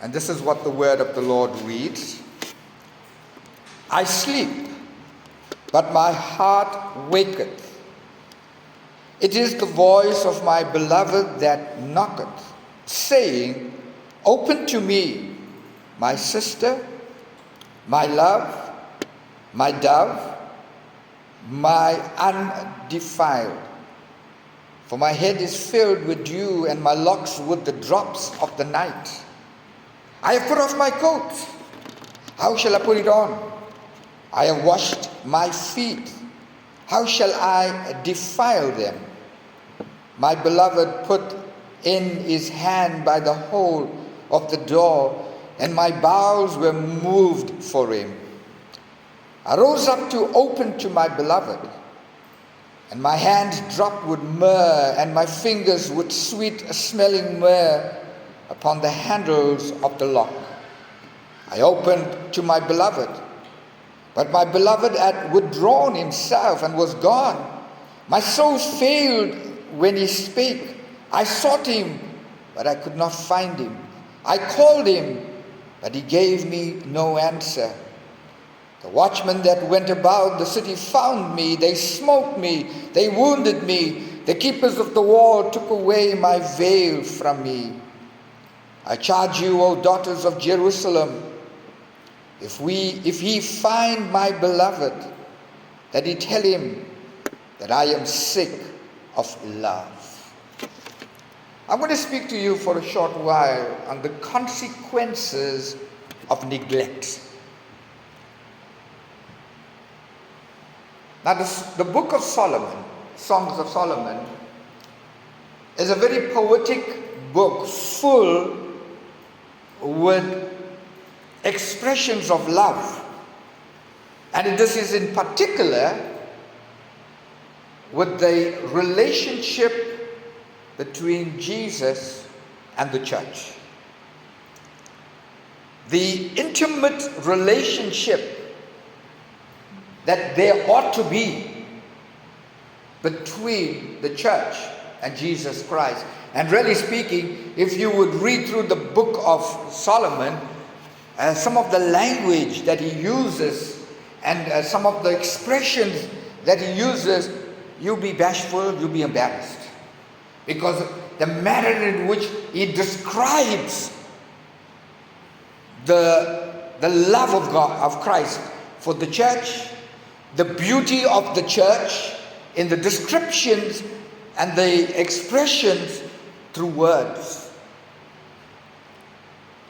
And this is what the word of the Lord reads. I sleep, but my heart waketh. It is the voice of my beloved that knocketh, saying, Open to me, my sister, my love, my dove, my undefiled. For my head is filled with dew, and my locks with the drops of the night. I have put off my coat. How shall I put it on? I have washed my feet. How shall I defile them? My beloved put in his hand by the hole of the door, and my bowels were moved for him. I rose up to open to my beloved, and my hands dropped with myrrh, and my fingers with sweet-smelling myrrh upon the handles of the lock. I opened to my beloved, but my beloved had withdrawn himself and was gone. My soul failed when he spake. I sought him, but I could not find him. I called him, but he gave me no answer. The watchmen that went about the city found me. They smote me. They wounded me. The keepers of the wall took away my veil from me. I charge you, O daughters of Jerusalem, if he find my beloved, that he tell him that I am sick of love. I'm going to speak to you for a short while on the consequences of neglect. Now, the book of Solomon, Songs of Solomon, is a very poetic book full with expressions of love. And this is in particular with the relationship between Jesus and the church. The intimate relationship that there ought to be between the church and Jesus Christ. And really speaking, if you would read through the book of Solomon, some of the language that he uses and some of the expressions that he uses, you'll be bashful, you'll be embarrassed. Because the manner in which he describes the love of God, of Christ for the church, the beauty of the church in the descriptions and the expressions through words.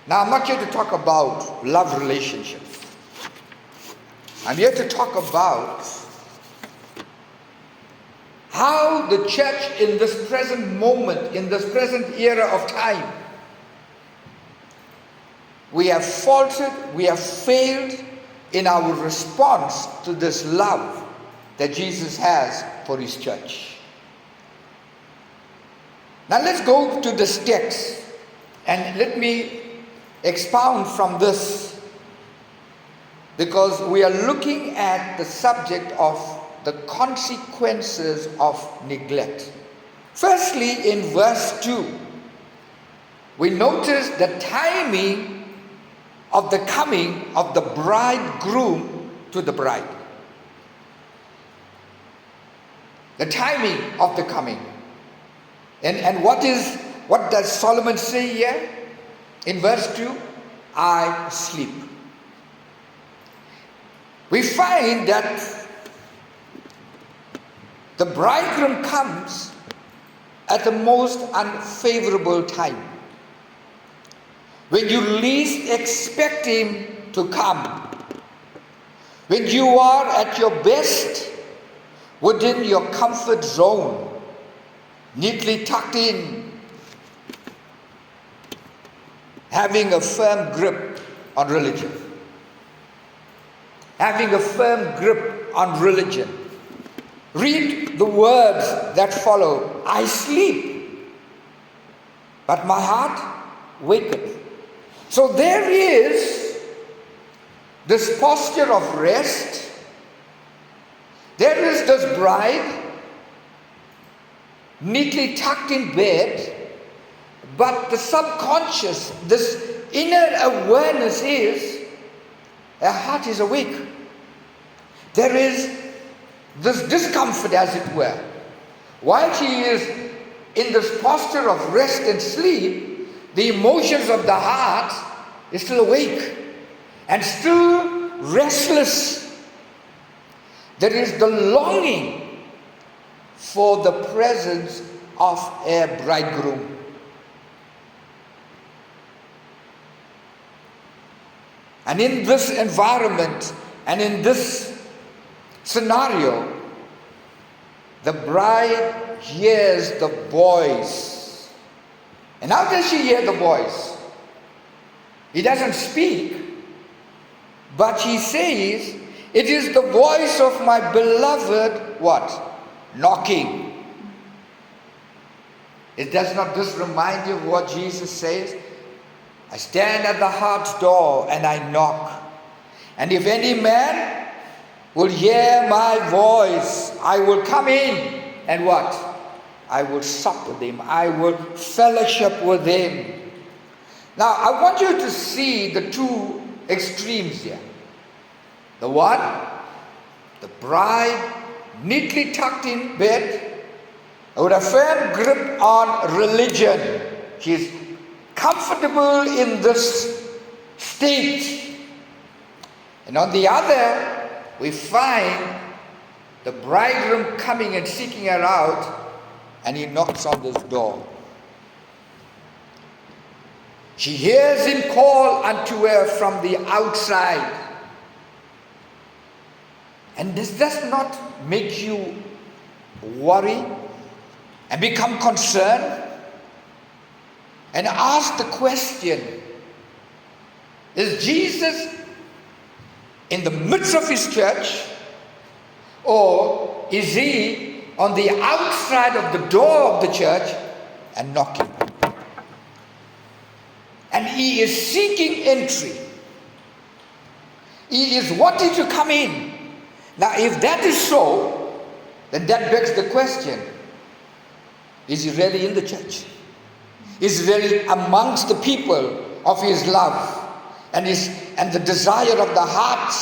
Now, I'm not here to talk about love relationships. I'm here to talk about how the church in this present moment, in this present era of time, we have faltered, we have failed in our response to this love that Jesus has for his church. Now let's go to this text and let me expound from this, because we are looking at the subject of the consequences of neglect. Firstly, in verse 2, we notice the timing of the coming of the bridegroom to the bride. The timing of the coming. And what does Solomon say here? In verse 2, I sleep. We find that the bridegroom comes at the most unfavorable time, when you least expect him to come, when you are at your best within your comfort zone, neatly tucked in, having a firm grip on religion. Having a firm grip on religion. Read the words that follow. I sleep, but my heart waketh. So there is this posture of rest. There is this bride neatly tucked in bed, but the subconscious, this inner awareness is her heart is awake. There is this discomfort, as it were. While she is in this posture of rest and sleep, the emotions of the heart is still awake and still restless. There is the longing for the presence of a bridegroom. And in this environment and in this scenario, the bride hears the voice. And how does she hear the voice? He doesn't speak, but he says, it is the voice of my beloved, what? Knocking. Does not this remind you of what Jesus says? I stand at the heart's door and I knock. And if any man will hear my voice, I will come in and what? I will sup with him. I will fellowship with him. Now, I want you to see the two extremes here. The one, the bride, neatly tucked in bed, with a firm grip on religion. She is comfortable in this state. And on the other, we find the bridegroom coming and seeking her out, and he knocks on this door. She hears him call unto her from the outside. And this does not make you worry and become concerned and ask the question, is Jesus in the midst of his church, or is he on the outside of the door of the church and knocking? And he is seeking entry. He is wanting to come in. Now, if that is so, then that begs the question, is he really in the church? Is he really amongst the people of his love and the desire of the heart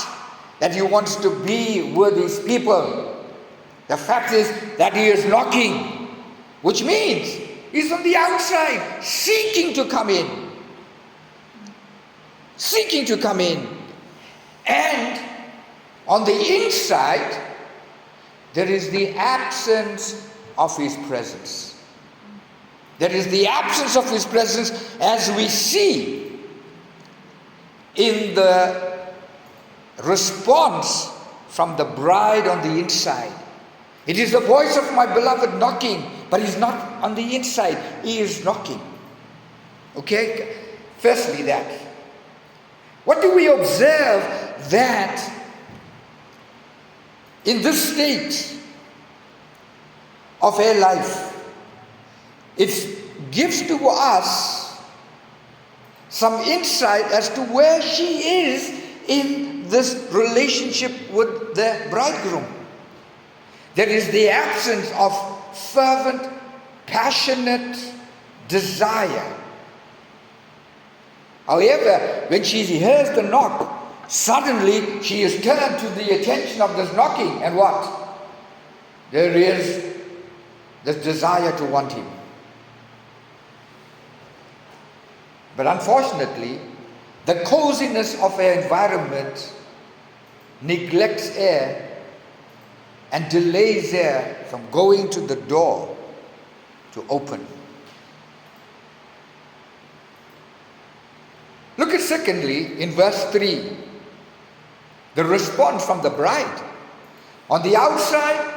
that he wants to be with his people? The fact is that he is knocking, which means he's on the outside, seeking to come in. Seeking to come in. And on the inside, there is the absence of his presence. There is the absence of his presence, as we see in the response from the bride on the inside. It is the voice of my beloved knocking, but he's not on the inside. He is knocking. Okay? Firstly, that. What do we observe? That in this state of her life, it gives to us some insight as to where she is in this relationship with the bridegroom. There is the absence of fervent, passionate desire. However, when she hears the knock, suddenly she is turned to the attention of this knocking, and what? There is this desire to want him. But unfortunately, the coziness of her environment neglects her and delays her from going to the door to open. Look at secondly, in verse 3, the response from the bride. On the outside,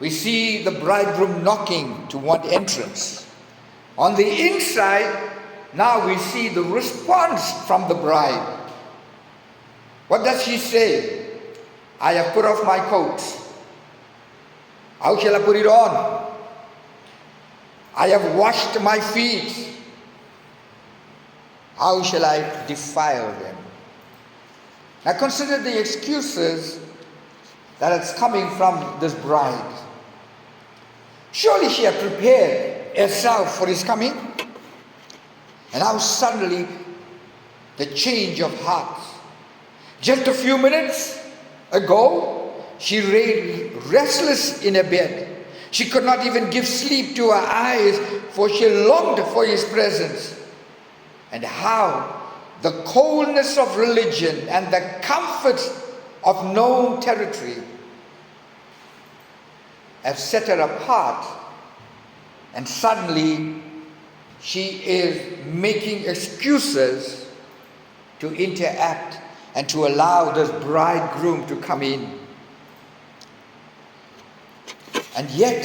we see the bridegroom knocking to want entrance. On the inside, now we see the response from the bride. What does she say? I have put off my coat. How shall I put it on? I have washed my feet. How shall I defile them? Now consider the excuses that is coming from this bride. Surely she had prepared herself for his coming. And now suddenly, the change of heart. Just a few minutes ago, she lay restless in her bed. She could not even give sleep to her eyes, for she longed for his presence. And how the coldness of religion and the comforts of known territory have set her apart, and suddenly she is making excuses to interact and to allow this bridegroom to come in. And yet,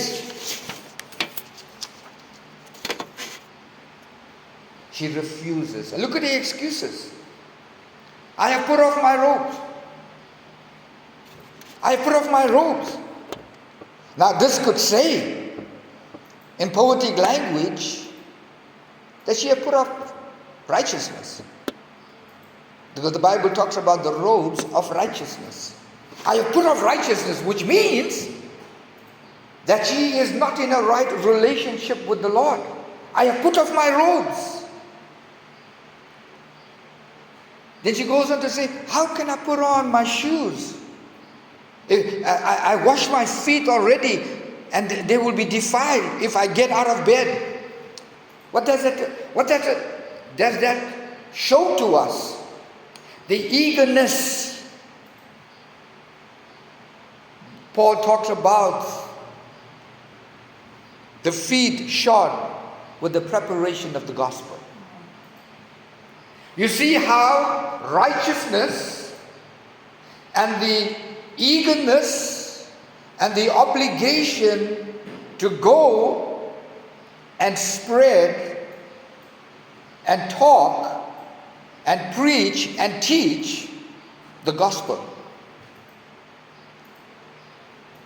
she refuses. And look at the excuses. I have put off my robes. I have put off my robes. Now this could say, in poetic language, that she had put off righteousness. Because the Bible talks about the robes of righteousness. I have put off righteousness, which means that she is not in a right relationship with the Lord. I have put off my robes. Then she goes on to say, how can I put on my shoes? I wash my feet already, and they will be defiled if I get out of bed. What does that show to us? The eagerness. Paul talks about the feet shod with the preparation of the gospel. You see how righteousness and the eagerness and the obligation to go and spread and talk and preach and teach the gospel.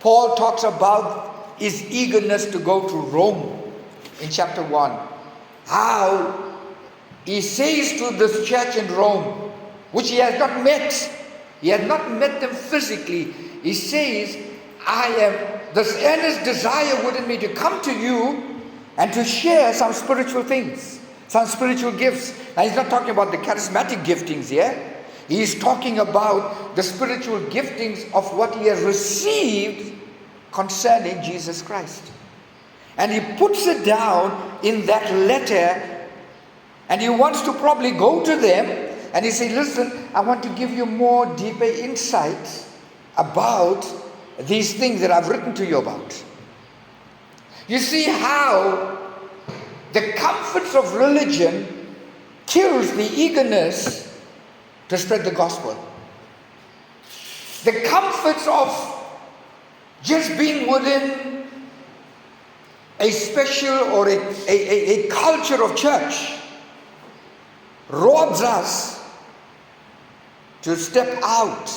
Paul talks about his eagerness to go to Rome in chapter 1. How he says to this church in Rome, which he has not met, he has not met them physically. He says, I have this earnest desire within me to come to you and to share some spiritual things, some spiritual gifts. Now he's not talking about the charismatic giftings here. He is talking about the spiritual giftings of what he has received concerning Jesus Christ. And he puts it down in that letter, and he wants to probably go to them and he says, listen, I want to give you more deeper insights about these things that I've written to you about. You see how the comforts of religion kills the eagerness to spread the gospel. The comforts of just being within a special or a culture of church robs us to step out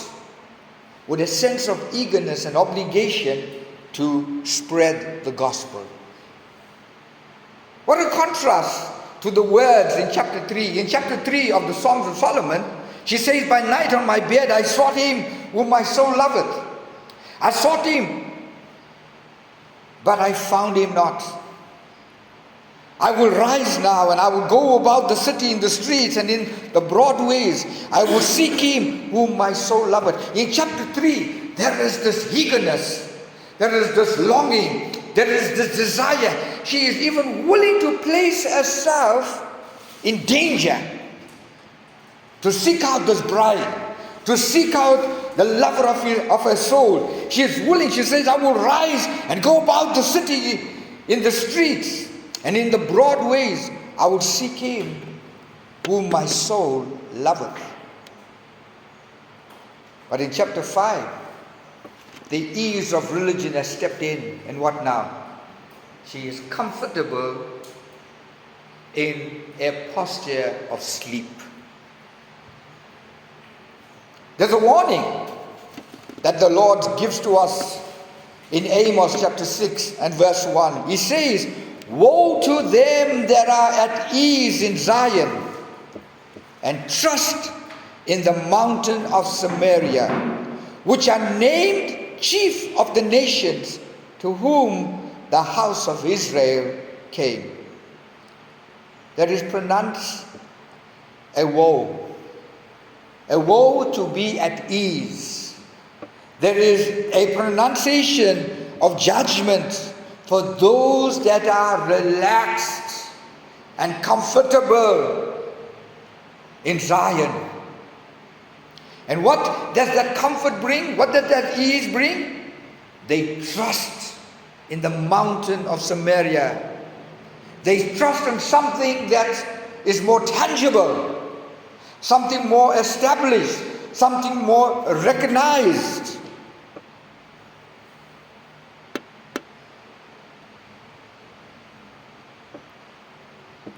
with a sense of eagerness and obligation to spread the gospel. What a contrast to the words in chapter 3. In chapter 3 of the Songs of Solomon, she says, by night on my bed I sought him whom my soul loveth. I sought him, but I found him not. I will rise now and I will go about the city in the streets and in the broad ways. I will seek him whom my soul loveth. In chapter 3, there is this eagerness. There is this longing. There is this desire. She is even willing to place herself in danger to seek out this bride, to seek out the lover of her soul. She is willing. She says, I will rise and go about the city in the streets and in the broad ways. I will seek him whom my soul loveth. But in chapter 5, the ease of religion has stepped in. And what now? She is comfortable in a posture of sleep. There's a warning that the Lord gives to us in Amos chapter 6 and verse 1. He says, woe to them that are at ease in Zion and trust in the mountain of Samaria, which are named chief of the nations, to whom the house of Israel came. there is pronounced a woe. A woe to be at ease. There is a pronunciation of judgment for those that are relaxed and comfortable in Zion. And what does that comfort bring? What does that ease bring? They trust in the mountain of Samaria. They trust in something that is more tangible, something more established, something more recognized.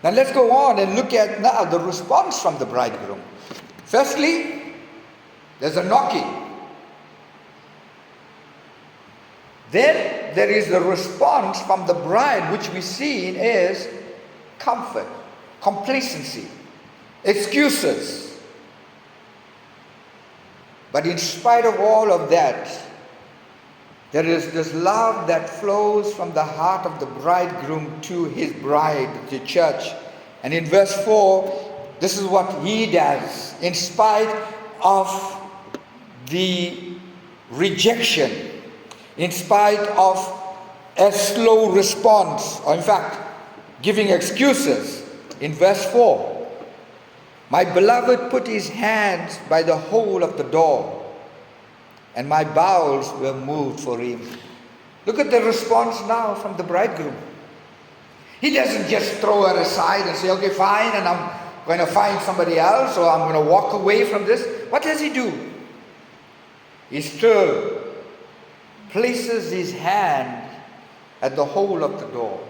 Now let's go on and look at now the response from the bridegroom. Firstly, there's a knocking. Then there is the response from the bride, which we see is comfort, complacency, excuses. But in spite of all of that, there is this love that flows from the heart of the bridegroom to his bride, the church. And in verse 4, this is what he does. In spite of the rejection, in spite of a slow response, or in fact, giving excuses, in verse 4, my beloved put his hands by the hole of the door, and my bowels were moved for him. Look at the response now from the bridegroom. He doesn't just throw her aside and say, okay, fine, and I'm going to find somebody else, or I'm going to walk away from this. What does he do? He still places his hand at the hole of the door.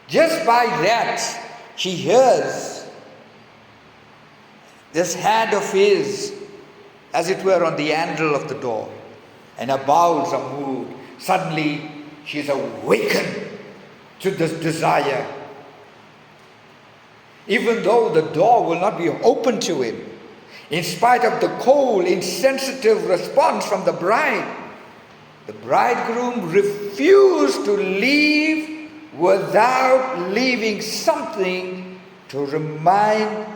Just by that, she hears this hand of his, as it were, on the handle of the door, and her bowels are moved. Suddenly, she is awakened to this desire. Even though the door will not be open to him, in spite of the cold, insensitive response from the bridegroom refused to leave without leaving something to remind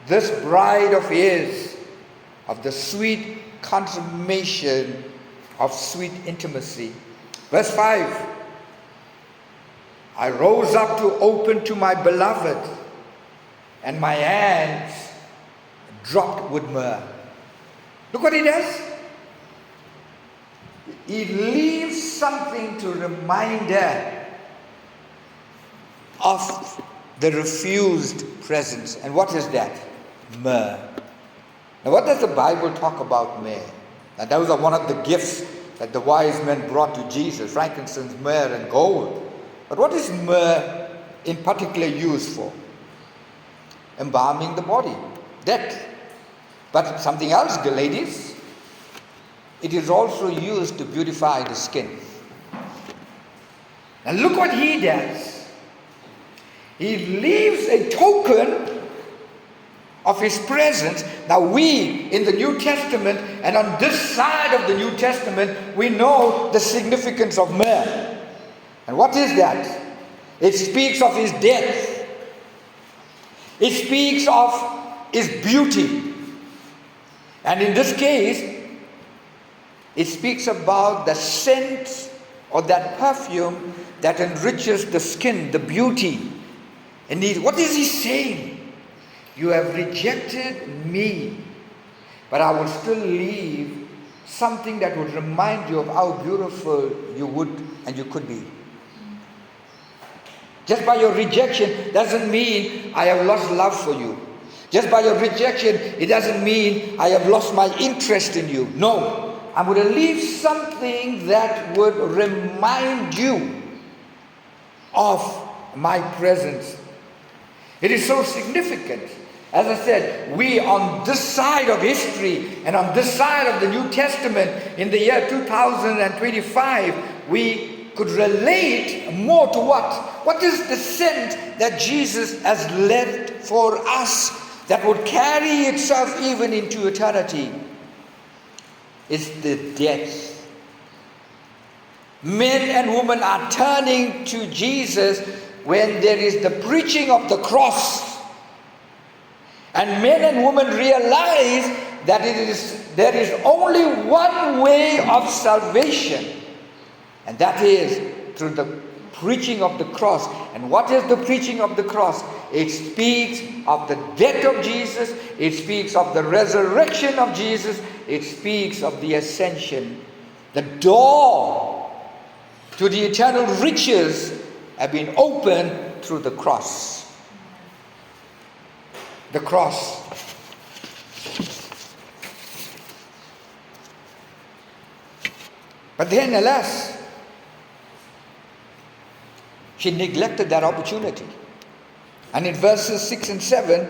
this bride of his of the sweet consummation of sweet intimacy. Verse 5, I rose up to open to my beloved, and my hands dropped with myrrh. Look what he does. He leaves something to remind her of the refused presence. And what is that? Myrrh. Now, what does the Bible talk about myrrh? Now, those are one of the gifts that the wise men brought to Jesus, frankincense, myrrh, and gold. But what is myrrh in particular used for? Embalming the body, death. But something else, ladies, it is also used to beautify the skin. Now look what he does. He leaves a token of his presence. Now we, in the New Testament, and on this side of the New Testament, we know the significance of myrrh. And what is that? It speaks of his death. It speaks of his beauty. And in this case, it speaks about the scent or that perfume that enriches the skin, the beauty. And what is he saying? You have rejected me, but I will still leave something that would remind you of how beautiful you would and you could be. Just by your rejection doesn't mean I have lost love for you. Just by your rejection, it doesn't mean I have lost my interest in you. No, I'm going to leave something that would remind you of my presence. It is so significant. As I said, we on this side of history and on this side of the New Testament in the year 2025, we could relate more to what? What is the scent that Jesus has left for us that would carry itself even into eternity? It's the death. Men and women are turning to Jesus when there is the preaching of the cross, and men and women realize that there is only one way of salvation, and that is through the preaching of the cross. And what is the preaching of the cross? It speaks of the death of Jesus, it speaks of the resurrection of Jesus, it speaks of the ascension. The door to the eternal riches have been opened through the cross. The cross. But then, alas, she neglected that opportunity. And in verses 6 and 7,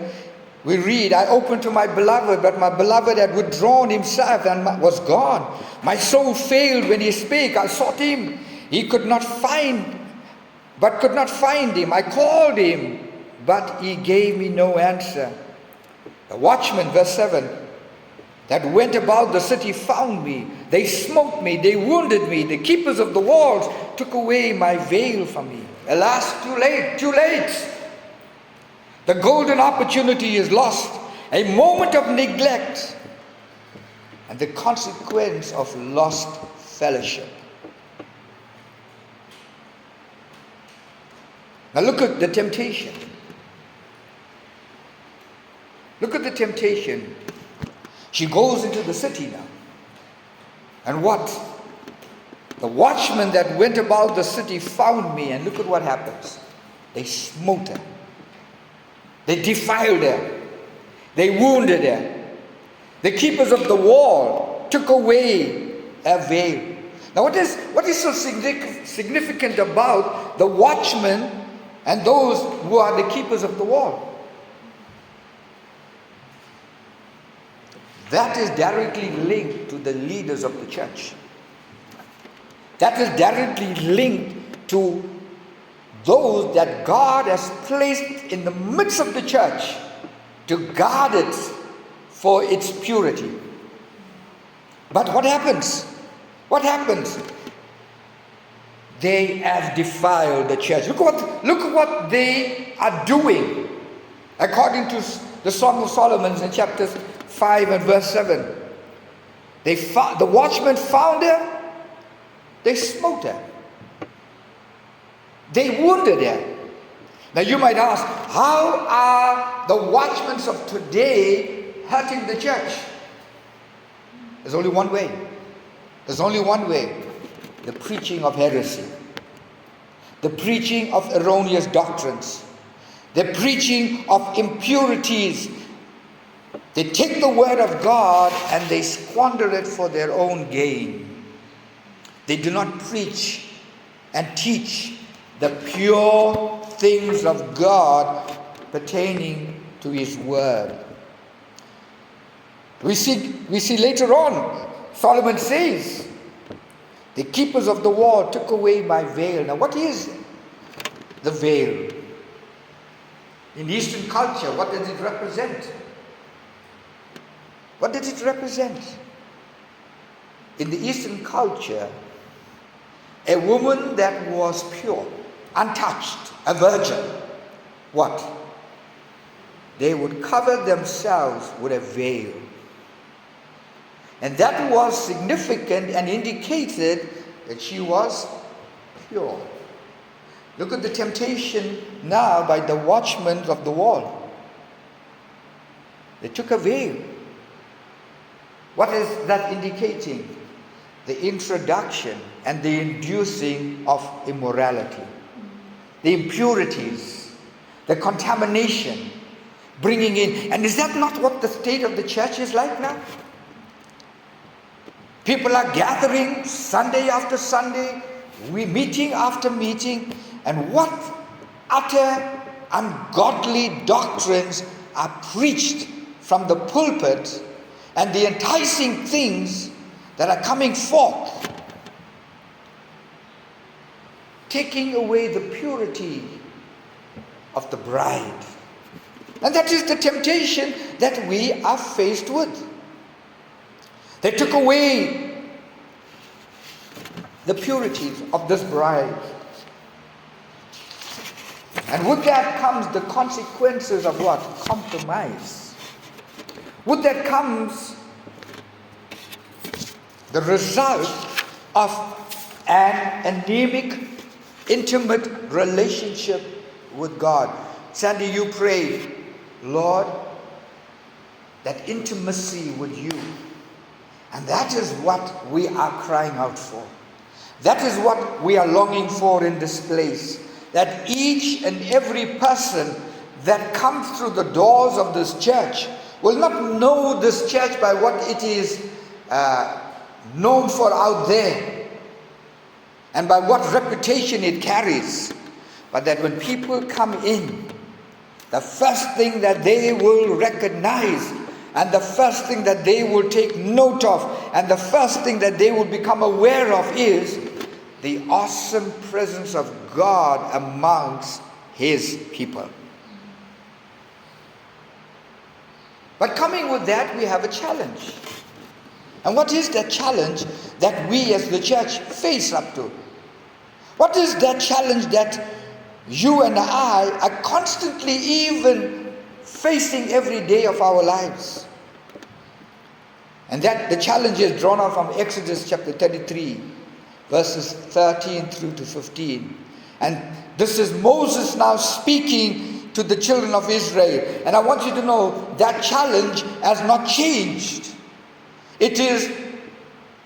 we read, I opened to my beloved, but my beloved had withdrawn himself and was gone. My soul failed when he spake. I sought him. He could not find him. I called him, but he gave me no answer. The watchmen, verse 7, that went about the city found me. They smote me. They wounded me. The keepers of the walls took away my veil from me. Alas, too late, too late. The golden opportunity is lost. A moment of neglect and the consequence of lost fellowship. Now look at the temptation. Look at the temptation. She goes into the city now. And what? The watchmen that went about the city found me, and look at what happens. They smote her. They defiled her. They wounded her. The keepers of the wall took away her veil. Now what is so significant about the watchmen and those who are the keepers of the wall? That is directly linked to the leaders of the church. That is directly linked to those that God has placed in the midst of the church to guard it for its purity. But what happens? What happens? They have defiled the church. Look at what they are doing. According to the Song of Solomon in chapters 5 and verse 7. The watchmen found her. They smote her. They wounded her. Now you might ask, how are the watchmen of today hurting the church? There's only one way. There's only one way. The preaching of heresy. The preaching of erroneous doctrines. The preaching of impurities. They take the word of God and they squander it for their own gain. They do not preach and teach the pure things of God pertaining to His word. We see later on, Solomon says, the keepers of the wall took away my veil. Now what is the veil? In Eastern culture, what does it represent? What did it represent? In the Eastern culture, a woman that was pure, untouched, a virgin, what? They would cover themselves with a veil. And that was significant and indicated that she was pure. Look at the temptation now by the watchmen of the wall. They took a veil. What is that indicating? The introduction and the inducing of immorality. The impurities, the contamination, bringing in. And is that not what the state of the church is like now? People are gathering Sunday after Sunday, meeting after meeting, and what utter ungodly doctrines are preached from the pulpit, and the enticing things that are coming forth, taking away the purity of the bride. And that is the temptation that we are faced with. They took away the purities of this bride. And with that comes the consequences of what? Compromise. With that comes the result of an anemic, intimate relationship with God. Sandy, you pray, Lord, that intimacy with you. And that is what we are crying out for. That is what we are longing for in this place. That each and every person that comes through the doors of this church will not know this church by what it is known for out there and by what reputation it carries, but that when people come in, the first thing that they will recognize and the first thing that they will take note of and the first thing that they will become aware of is the awesome presence of God amongst His people. But coming with that, we have a challenge. And what is that challenge that we as the church face up to? What is that challenge that you and I are constantly even facing every day of our lives? And that the challenge is drawn out from Exodus chapter 33, verses 13 through to 15. And this is Moses now speaking to the children of Israel. And I want you to know that challenge has not changed. It is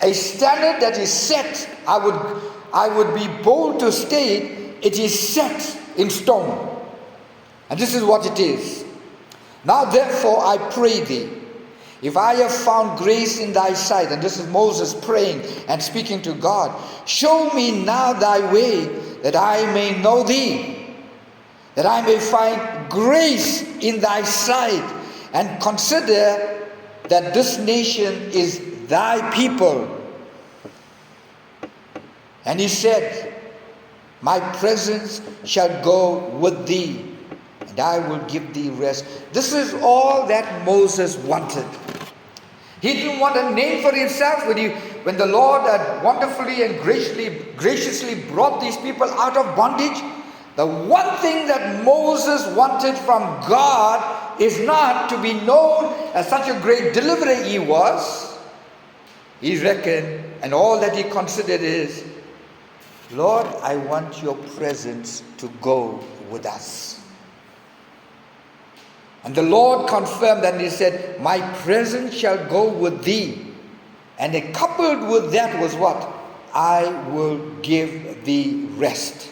a standard that is set. I would be bold to state it is set in stone. And this is what it is. Now therefore I pray thee, if I have found grace in thy sight, and this is Moses praying and speaking to God, show me now thy way, that I may know thee, that I may find grace in thy sight, and consider that this nation is thy people. And he said, my presence shall go with thee, and I will give thee rest. This is all that Moses wanted. He didn't want a name for himself. When the Lord had wonderfully and graciously brought these people out of bondage, the one thing that Moses wanted from God is not to be known as such a great deliverer he was. He reckoned, and all that he considered is, Lord, I want your presence to go with us. And the Lord confirmed that, and he said, my presence shall go with thee. And it coupled with that was what? I will give thee rest.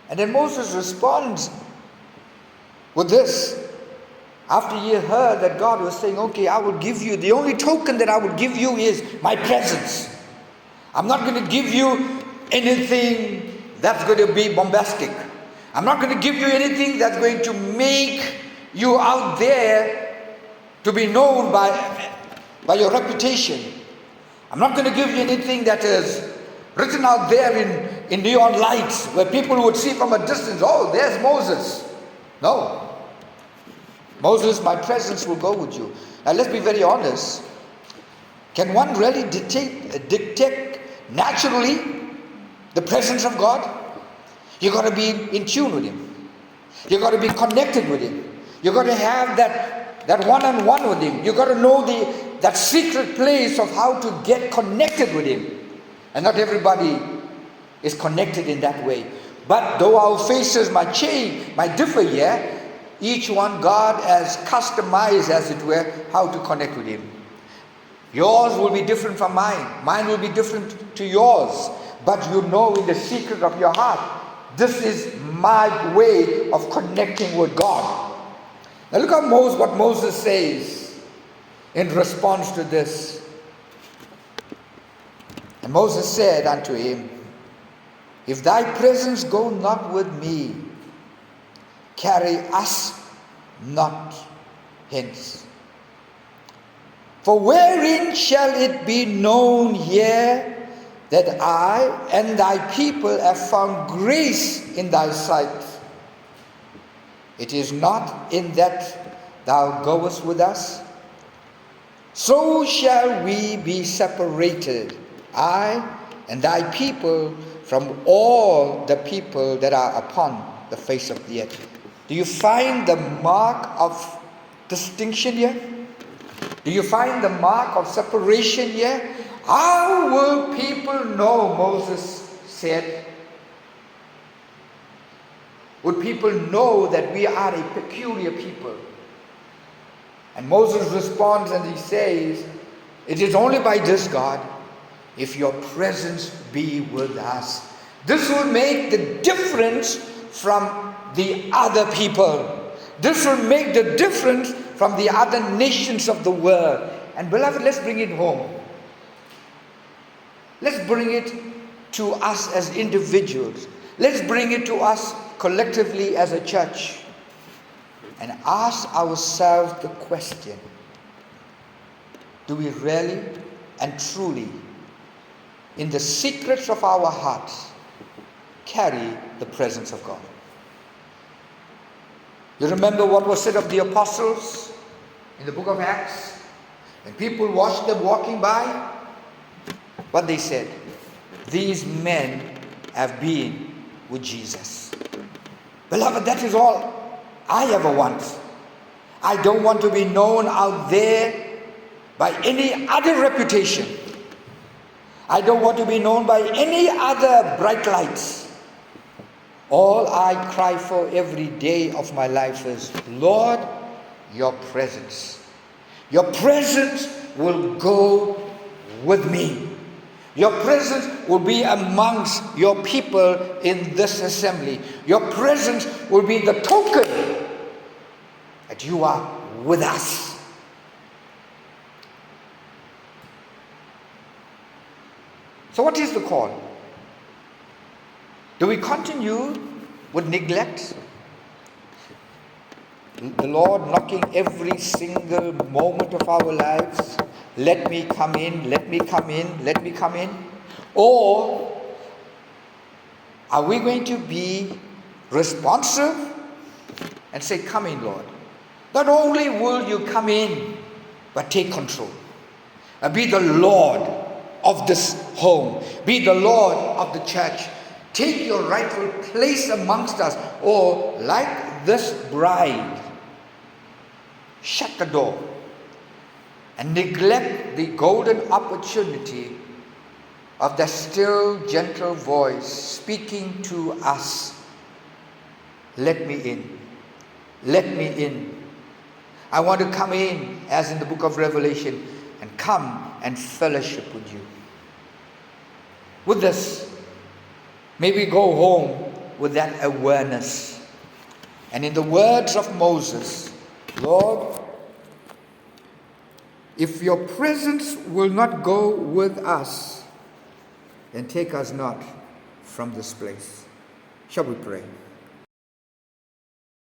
And then Moses responds with this. After he heard that God was saying, okay, I will give you, the only token that I will give you is my presence. I'm not going to give you anything that's going to be bombastic. I'm not going to give you anything that's going to make you out there to be known by your reputation. I'm not going to give you anything that is written out there in neon lights where people would see from a distance, oh, there's Moses. No. Moses, my presence will go with you. Now let's be very honest. Can one really detect naturally the presence of God? You've got to be in tune with Him. You've got to be connected with Him. You've got to have that one-on-one with Him. You've got to know that secret place of how to get connected with Him. And not everybody is connected in that way. But though our faces might change, might differ here, each one God has customized, as it were, how to connect with Him. Yours will be different from mine. Mine will be different to yours. But you know in the secret of your heart, this is my way of connecting with God. Now look at what Moses says in response to this. And Moses said unto him, if thy presence go not with me, carry us not hence. For wherein shall it be known here that I and thy people have found grace in thy sight? It is not in that thou goest with us. So shall we be separated, I and thy people from all the people that are upon the face of the earth. Do you find the mark of distinction here? Do you find the mark of separation here? How will people know, Moses said? Would people know that we are a peculiar people? And Moses responds and he says, it is only by this, God, if your presence be with us. This will make the difference from the other people. This will make the difference from the other nations of the world. And beloved, let's bring it home. Let's bring it to us as individuals. Let's bring it to us collectively as a church. And ask ourselves the question, do we really and truly, in the secrets of our hearts, carry the presence of God? You remember what was said of the apostles in the book of Acts? When people watched them walking by, what they said, these men have been with Jesus. Beloved, that is all I ever want. I don't want to be known out there by any other reputation. I don't want to be known by any other bright lights. All I cry for every day of my life is, Lord, your presence. Your presence will go with me. Your presence will be amongst your people in this assembly. Your presence will be the token that you are with us. So what is the call? Do we continue with neglect? The Lord knocking every single moment of our lives. Let me come in, let me come in, let me come in. Or are we going to be responsive and say, come in, Lord. Not only will you come in, but take control. And be the Lord of this home. Be the Lord of the church. Take your rightful place amongst us. Or like this bride, shut the door and neglect the golden opportunity of the still, gentle voice speaking to us. Let me in. Let me in. I want to come in, as in the book of Revelation, and come and fellowship with you. With this, may we go home with that awareness. And in the words of Moses, Lord, if your presence will not go with us, then take us not from this place. Shall we pray?